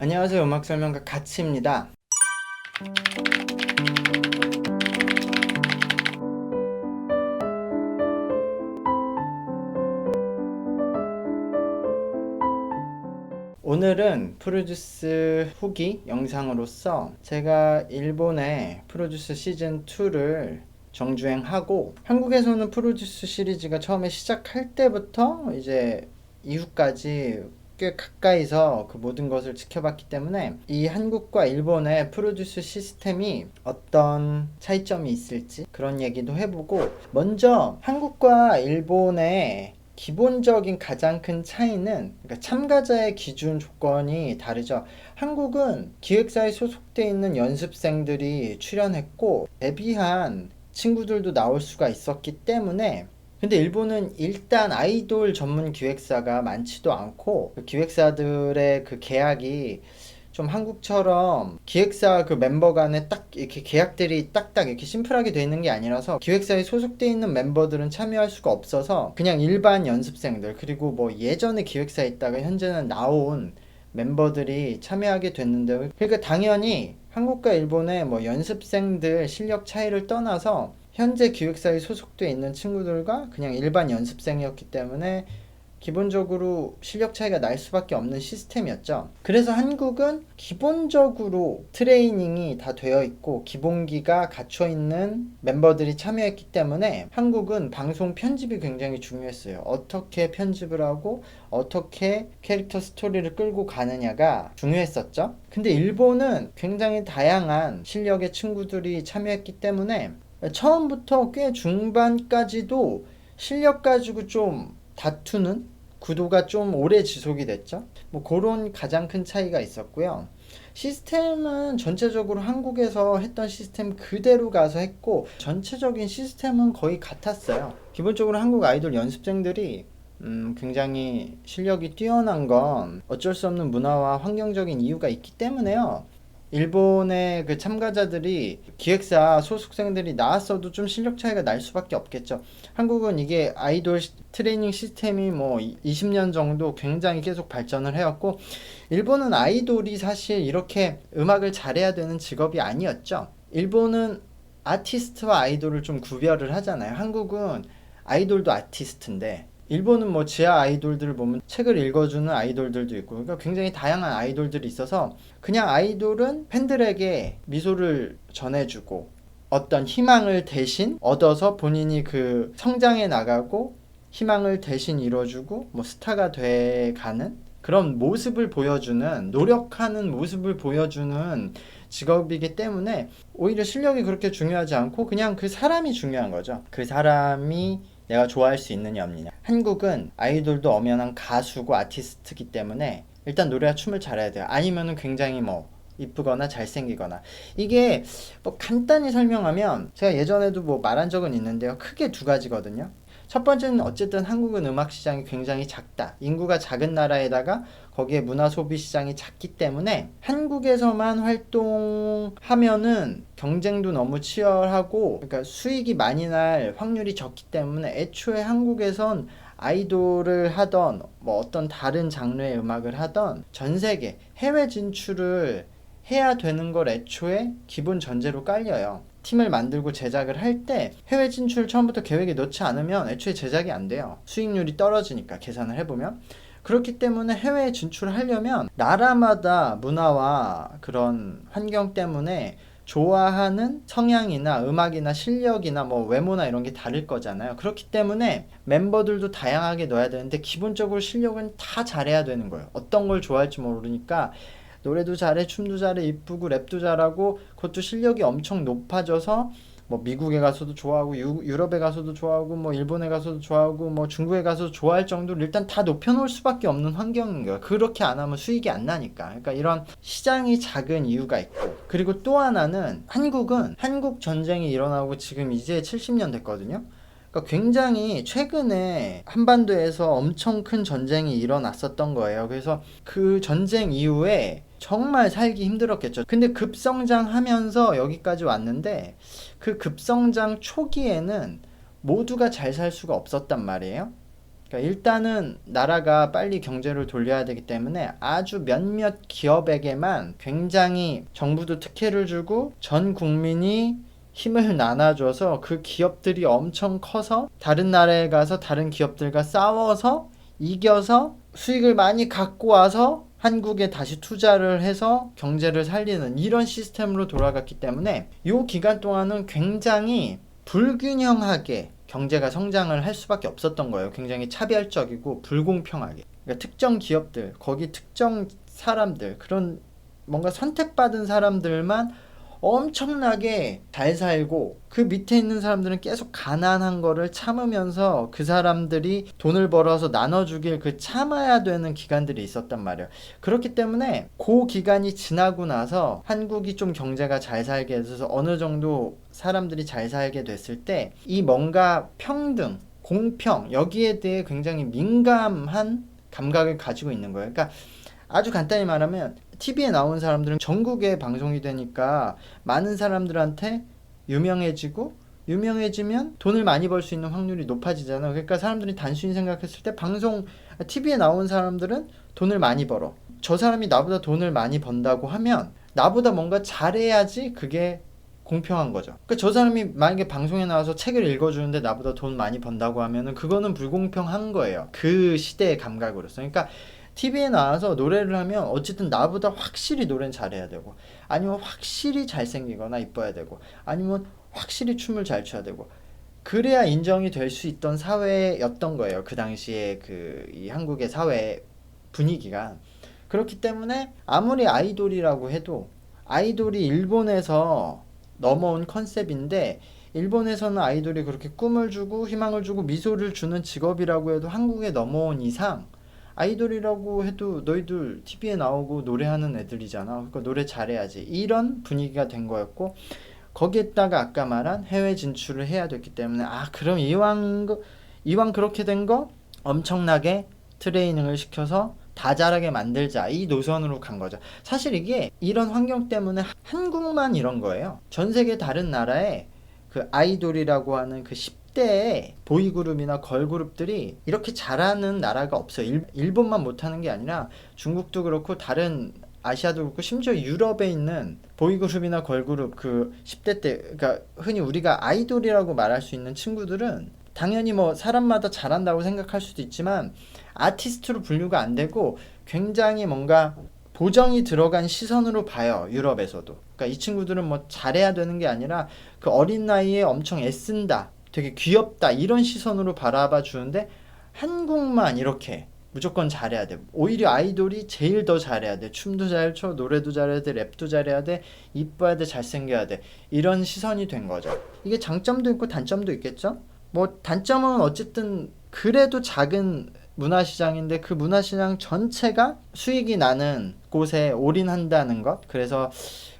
안녕하세요. 음악 설명가 가치입니다. 오늘은 프로듀스 후기 영상으로서 제가 일본의 프로듀스 시즌2를 정주행하고 한국에서는 프로듀스 시리즈가 처음에 시작할 때부터 이제 이후까지 꽤 가까이서 그 모든 것을 지켜봤기 때문에 이 한국과 일본의 프로듀스 시스템이 어떤 차이점이 있을지 그런 얘기도 해보고, 먼저 한국과 일본의 기본적인 가장 큰 차이는, 그러니까 참가자의 기준 조건이 다르죠. 한국은 기획사에 소속돼 있는 연습생들이 출연했고 데뷔한 친구들도 나올 수가 있었기 때문에, 근데 일본은 일단 아이돌 전문 기획사가 많지도 않고 그 기획사들의 그 계약이 좀 한국처럼 기획사 그 멤버 간에 딱 이렇게 계약들이 딱딱 이렇게 심플하게 돼 있는 게 아니라서 기획사에 소속돼 있는 멤버들은 참여할 수가 없어서 그냥 일반 연습생들, 그리고 뭐 예전에 기획사에 있다가 현재는 나온 멤버들이 참여하게 됐는데, 그러니까 당연히 한국과 일본의 뭐 연습생들 실력 차이를 떠나서 현재 기획사에 소속돼 있는 친구들과 그냥 일반 연습생이었기 때문에 기본적으로 실력 차이가 날 수밖에 없는 시스템이었죠. 그래서 한국은 기본적으로 트레이닝이 다 되어 있고 기본기가 갖춰 있는 멤버들이 참여했기 때문에 한국은 방송 편집이 굉장히 중요했어요. 어떻게 편집을 하고 어떻게 캐릭터 스토리를 끌고 가느냐가 중요했었죠. 근데 일본은 굉장히 다양한 실력의 친구들이 참여했기 때문에 처음부터 꽤 중반까지도 실력 가지고 좀 다투는 구도가 좀 오래 지속이 됐죠. 뭐 그런 가장 큰 차이가 있었고요. 시스템은 전체적으로 한국에서 했던 시스템 그대로 가서 했고, 전체적인 시스템은 거의 같았어요. 기본적으로 한국 아이돌 연습생들이 굉장히 실력이 뛰어난 건 어쩔 수 없는 문화와 환경적인 이유가 있기 때문에요. 일본의 그 참가자들이 기획사 소속생들이 나왔어도 좀 실력 차이가 날 수밖에 없겠죠. 한국은 이게 아이돌 트레이닝 시스템이 뭐 20년 정도 굉장히 계속 발전을 해왔고, 일본은 아이돌이 사실 이렇게 음악을 잘해야 되는 직업이 아니었죠. 일본은 아티스트와 아이돌을 좀 구별을 하잖아요. 한국은 아이돌도 아티스트인데, 일본은 뭐 지하 아이돌들을 보면 책을 읽어주는 아이돌들도 있고, 그러니까 굉장히 다양한 아이돌들이 있어서 그냥 아이돌은 팬들에게 미소를 전해주고 어떤 희망을 대신 얻어서 본인이 그 성장해 나가고 희망을 대신 이뤄주고 뭐 스타가 돼가는 그런 모습을 보여주는, 노력하는 모습을 보여주는 직업이기 때문에 오히려 실력이 그렇게 중요하지 않고 그냥 그 사람이 중요한 거죠. 그 사람이 내가 좋아할 수 있느냐 없느냐. 한국은 아이돌도 엄연한 가수고 아티스트이기 때문에 일단 노래와 춤을 잘해야 돼요. 아니면은 굉장히 뭐 이쁘거나 잘생기거나. 이게 뭐 간단히 설명하면, 제가 예전에도 뭐 말한 적은 있는데요, 크게 두 가지거든요. 첫 번째는 어쨌든 한국은 음악 시장이 굉장히 작다. 인구가 작은 나라에다가 거기에 문화 소비 시장이 작기 때문에 한국에서만 활동하면은 경쟁도 너무 치열하고, 그러니까 수익이 많이 날 확률이 적기 때문에 애초에 한국에선 아이돌을 하던 뭐 어떤 다른 장르의 음악을 하던 전 세계 해외 진출을 해야 되는 걸 애초에 기본 전제로 깔려요. 팀을 만들고 제작을 할 때 해외 진출 처음부터 계획에 넣지 않으면 애초에 제작이 안 돼요. 수익률이 떨어지니까, 계산을 해보면. 그렇기 때문에 해외에 진출을 하려면 나라마다 문화와 그런 환경 때문에 좋아하는 성향이나 음악이나 실력이나 뭐 외모나 이런 게 다를 거잖아요. 그렇기 때문에 멤버들도 다양하게 넣어야 되는데 기본적으로 실력은 다 잘해야 되는 거예요. 어떤 걸 좋아할지 모르니까 노래도 잘해, 춤도 잘해, 이쁘고 랩도 잘하고, 그것도 실력이 엄청 높아져서 뭐 미국에 가서도 좋아하고 유럽에 가서도 좋아하고 뭐 일본에 가서도 좋아하고 뭐 중국에 가서도 좋아할 정도로 일단 다 높여놓을 수밖에 없는 환경인 거예요. 그렇게 안 하면 수익이 안 나니까. 그러니까 이런 시장이 작은 이유가 있고, 그리고 또 하나는 한국은 한국 전쟁이 일어나고 지금 이제 70년 됐거든요. 그러니까 굉장히 최근에 한반도에서 엄청 큰 전쟁이 일어났었던 거예요. 그래서 그 전쟁 이후에 정말 살기 힘들었겠죠. 근데 급성장하면서 여기까지 왔는데, 그 급성장 초기에는 모두가 잘 살 수가 없었단 말이에요. 그러니까 일단은 나라가 빨리 경제를 돌려야 되기 때문에 아주 몇몇 기업에게만 굉장히 정부도 특혜를 주고 전 국민이 힘을 나눠줘서 그 기업들이 엄청 커서 다른 나라에 가서 다른 기업들과 싸워서 이겨서 수익을 많이 갖고 와서 한국에 다시 투자를 해서 경제를 살리는 이런 시스템으로 돌아갔기 때문에 이 기간 동안은 굉장히 불균형하게 경제가 성장을 할 수밖에 없었던 거예요. 굉장히 차별적이고 불공평하게. 그러니까 특정 기업들, 거기 특정 사람들, 그런 뭔가 선택받은 사람들만 엄청나게 잘 살고 그 밑에 있는 사람들은 계속 가난한 거를 참으면서 그 사람들이 돈을 벌어서 나눠주길 그 참아야 되는 기간들이 있었단 말이에요. 그렇기 때문에 그 기간이 지나고 나서 한국이 좀 경제가 잘 살게 돼서 어느 정도 사람들이 잘 살게 됐을 때 이 뭔가 평등, 공평 여기에 대해 굉장히 민감한 감각을 가지고 있는 거예요. 그러니까 아주 간단히 말하면 TV에 나온 사람들은 전국에 방송이 되니까 많은 사람들한테 유명해지고 유명해지면 돈을 많이 벌 수 있는 확률이 높아지잖아요. 그러니까 사람들이 단순히 생각했을 때 TV에 나온 사람들은 돈을 많이 벌어. 저 사람이 나보다 돈을 많이 번다고 하면 나보다 뭔가 잘해야지 그게 공평한 거죠. 그러니까 저 사람이 만약에 방송에 나와서 책을 읽어주는데 나보다 돈 많이 번다고 하면은 그거는 불공평한 거예요. 그 시대의 감각으로서. 그러니까 TV에 나와서 노래를 하면 어쨌든 나보다 확실히 노래는 잘해야 되고 아니면 확실히 잘생기거나 이뻐야 되고 아니면 확실히 춤을 잘 춰야 되고 그래야 인정이 될 수 있던 사회였던 거예요. 그 당시에 이 한국의 사회 분위기가. 그렇기 때문에 아무리 아이돌이라고 해도 아이돌이 일본에서 넘어온 컨셉인데 일본에서는 아이돌이 그렇게 꿈을 주고 희망을 주고 미소를 주는 직업이라고 해도 한국에 넘어온 이상 아이돌이라고 해도 너희들 TV에 나오고 노래하는 애들이잖아. 그러니까 노래 잘해야지. 이런 분위기가 된 거였고 거기에다가 아까 말한 해외 진출을 해야 됐기 때문에 그럼 이왕 그렇게 된 거 엄청나게 트레이닝을 시켜서 다 잘하게 만들자 이 노선으로 간 거죠. 사실 이게 이런 환경 때문에 한국만 이런 거예요. 전 세계 다른 나라에 그 아이돌이라고 하는 그 10대의 보이그룹이나 걸그룹들이 이렇게 잘하는 나라가 없어요. 일본만 못하는 게 아니라 중국도 그렇고 다른 아시아도 그렇고 심지어 유럽에 있는 보이그룹이나 걸그룹 그 10대 때 그러니까 흔히 우리가 아이돌이라고 말할 수 있는 친구들은 당연히 뭐 사람마다 잘한다고 생각할 수도 있지만 아티스트로 분류가 안 되고 굉장히 뭔가 보정이 들어간 시선으로 봐요. 유럽에서도. 그러니까 이 친구들은 뭐 잘해야 되는 게 아니라 그 어린 나이에 엄청 애쓴다. 되게 귀엽다. 이런 시선으로 바라봐 주는데 한국만 이렇게 무조건 잘해야 돼. 오히려 아이돌이 제일 더 잘해야 돼. 춤도 잘 춰, 노래도 잘해야 돼, 랩도 잘해야 돼, 이뻐야 돼, 잘생겨야 돼. 이런 시선이 된 거죠. 이게 장점도 있고 단점도 있겠죠? 뭐 단점은 어쨌든 그래도 작은 문화시장인데 그 문화시장 전체가 수익이 나는 곳에 올인한다는 것. 그래서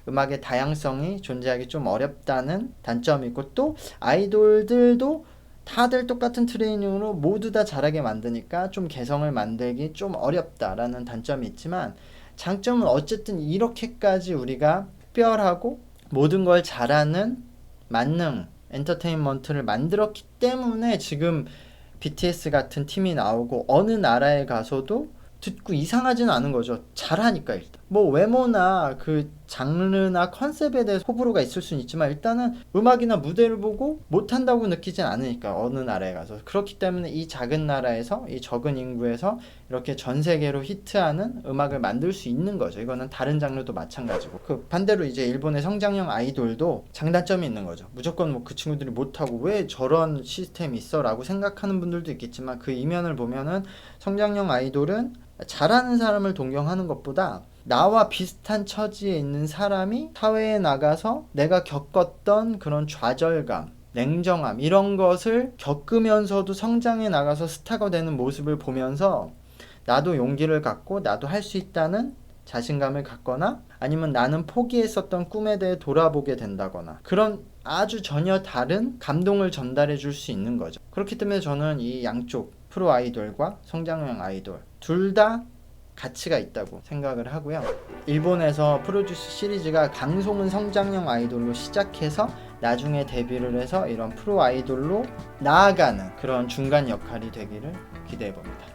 음악의 다양성이 존재하기 좀 어렵다는 단점이 있고 또 아이돌들도 다들 똑같은 트레이닝으로 모두 다 잘하게 만드니까 좀 개성을 만들기 좀 어렵다라는 단점이 있지만 장점은 어쨌든 이렇게까지 우리가 특별하고 모든 걸 잘하는 만능 엔터테인먼트를 만들었기 때문에 지금 BTS 같은 팀이 나오고 어느 나라에 가서도 듣고 이상하지는 않은 거죠. 잘하니까 일단. 뭐 외모나 그 장르나 컨셉에 대해서 호불호가 있을 수는 있지만 일단은 음악이나 무대를 보고 못한다고 느끼진 않으니까 어느 나라에 가서. 그렇기 때문에 이 작은 나라에서 이 적은 인구에서 이렇게 전 세계로 히트하는 음악을 만들 수 있는 거죠. 이거는 다른 장르도 마찬가지고. 그 반대로 이제 일본의 성장형 아이돌도 장단점이 있는 거죠. 무조건 뭐 그 친구들이 못하고 왜 저런 시스템이 있어 라고 생각하는 분들도 있겠지만 그 이면을 보면은 성장형 아이돌은 잘하는 사람을 동경하는 것보다 나와 비슷한 처지에 있는 사람이 사회에 나가서 내가 겪었던 그런 좌절감, 냉정함 이런 것을 겪으면서도 성장해 나가서 스타가 되는 모습을 보면서 나도 용기를 갖고 나도 할 수 있다는 자신감을 갖거나 아니면 나는 포기했었던 꿈에 대해 돌아보게 된다거나 그런 아주 전혀 다른 감동을 전달해 줄 수 있는 거죠. 그렇기 때문에 저는 이 양쪽 프로 아이돌과 성장형 아이돌 둘 다 가치가 있다고 생각을 하고요. 일본에서 프로듀스 시리즈가 강송은 성장형 아이돌로 시작해서 나중에 데뷔를 해서 이런 프로 아이돌로 나아가는 그런 중간 역할이 되기를 기대해 봅니다.